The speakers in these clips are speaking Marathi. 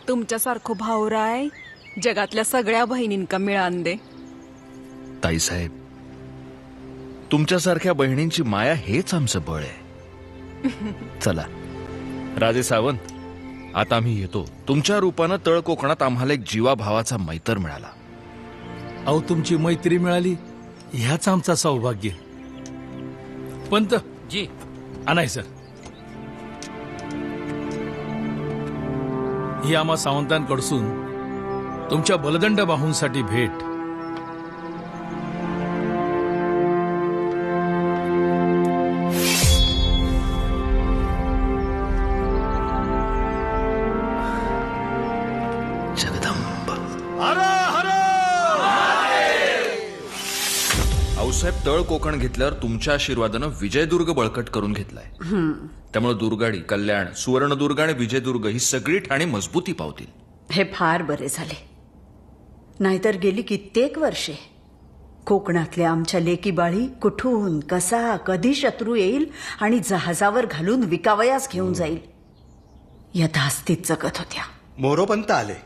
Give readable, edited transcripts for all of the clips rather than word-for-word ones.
तुमच्यासारखो भावराय जगातल्या सगळ्या बहिणींका मिळान दे. ताईसाहेब, तुमच्यासारख्या बहिणींची माया हेच आमचं बळ आहे. चला राजे सावंत, आता आम्ही येतो. तुमच्या रूपानं तळ कोकणात आम्हाला एक जीवाभावाचा मैत्र मिळाला. अहो, तुमची मैत्री मिळाली ह्याच आमचा सौभाग्य. पंत जी अनाय सर, ही आम्हा सावंतांकडसून तुमच्या बलदंड बाहूंसाठी भेट. जगदंब. आऊसाहेब, तळ कोकण घेतल्यावर तुमच्या आशीर्वादानं विजयदुर्ग बळकट करून घेतलाय. त्यामुळे दुर्गाडी, कल्याण, सुवर्णदुर्ग आणि विजयदुर्ग ही सगळी ठाणी मजबूती पावतील. हे फार बरे झाले. नाहीतर गेली कित्येक वर्षे कोकणातल्या आमच्या लेकी बाळी कुठून कसा कधी शत्रू येईल आणि जहाजावर घालून विकावयास घेऊन जाईल यथास्थित जगत होत्या. मोरोपंत आले.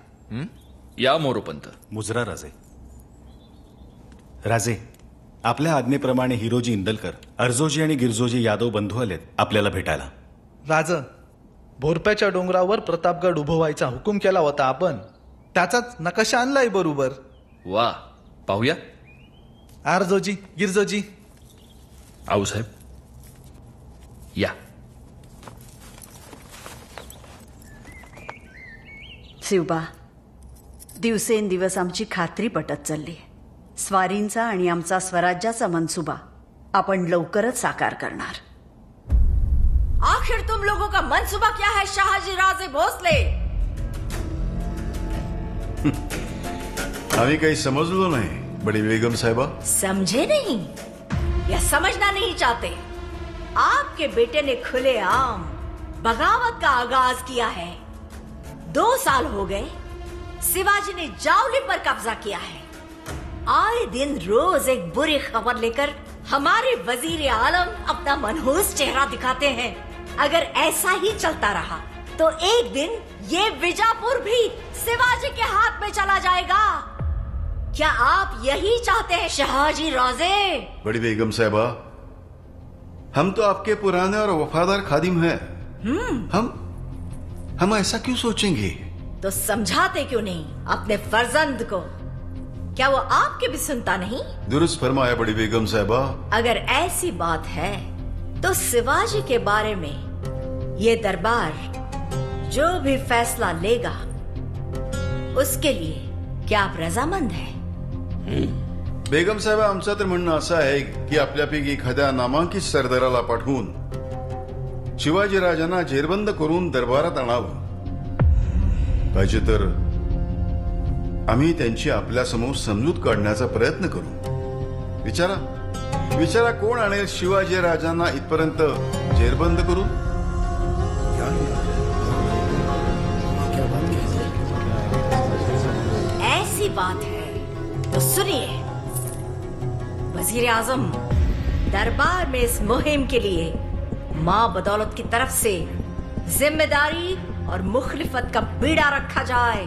या मोरोपंत. मुजरा राजे. राजे, आपल्या आज्ञेप्रमाणे हिरोजी इंदलकर, अर्जोजी आणि गिरजोजी यादव बंधू आलेत आपल्याला भेटायला. राज, भोरप्याच्या डोंगरावर प्रतापगड उभं व्हायचा हुकूम केला होता आपण, त्याचाच नकाशा आणलाय बरोबर. वा, पाहूया. अर्जोजी, गिरजोजी. आऊसाहेब या. शिवबा, दिवसेंदिवस आमची खात्री पटत चालली. स्वारींचा आणि आमचा स्वराज्याचा मनसुबा आपण लवकरच साकार करणार. आखिर तुम लोगों का मनसूबा क्या है शहाजी राजे भोसले? आम्ही काही समजलो नाही बड़ी बेगम साहिबा. समझे नहीं या समझना नहीं चाहते? आपके बेटे ने खुलेआम बगावत का आगाज किया है. 2 साल हो गए शिवाजी ने जावली पर कब्जा किया है. आए दिन रोज एक बुरी खबर लेकर हमारे वजीर आलम अपना मनहूस चेहरा दिखाते हैं. अगर ऐसा ही चलता रहा तो एक दिन ये विजापुर भी शिवाजी के हाथ में चला जाएगा. क्या आप यही चाहते हैं शहाजी राजे? बड़ी बेगम साहिबा, हम तो आपके पुराने और वफादार खादिम हैं. हम ऐसा क्यों सोचेंगे? तो समझाते क्यों नहीं अपने फर्जंद को? क्या वो आपके भी सुनता नहीं? दुरुस्त फरमाया बड़ी बेगम साहिबा. अगर ऐसी बात है तो शिवाजी के बारे में ये दरबार जो भी फैसला लेगा उसके लिए क्या आप रजामंद हैं? बेगम साहेबा, आमचं तर म्हणणं असं आहे की आपल्यापैकी एखाद्या नामांकित सरदाराला पाठवून शिवाजीराजांना जेरबंद करून दरबारात आणावं. पाहिजे तर आम्ही त्यांची आपल्यासमोर समजूत काढण्याचा प्रयत्न करू. विचारा कोण आणेल शिवाजीराजांना इथपर्यंत जेरबंद करून? ऐसी बात है तो सुनिए, वजीर आजम, दरबार में इस मुहिम के लिए माँ बदौलत की तरफ से जिम्मेदारी और मुखलिफत का बीड़ा रखा जाए.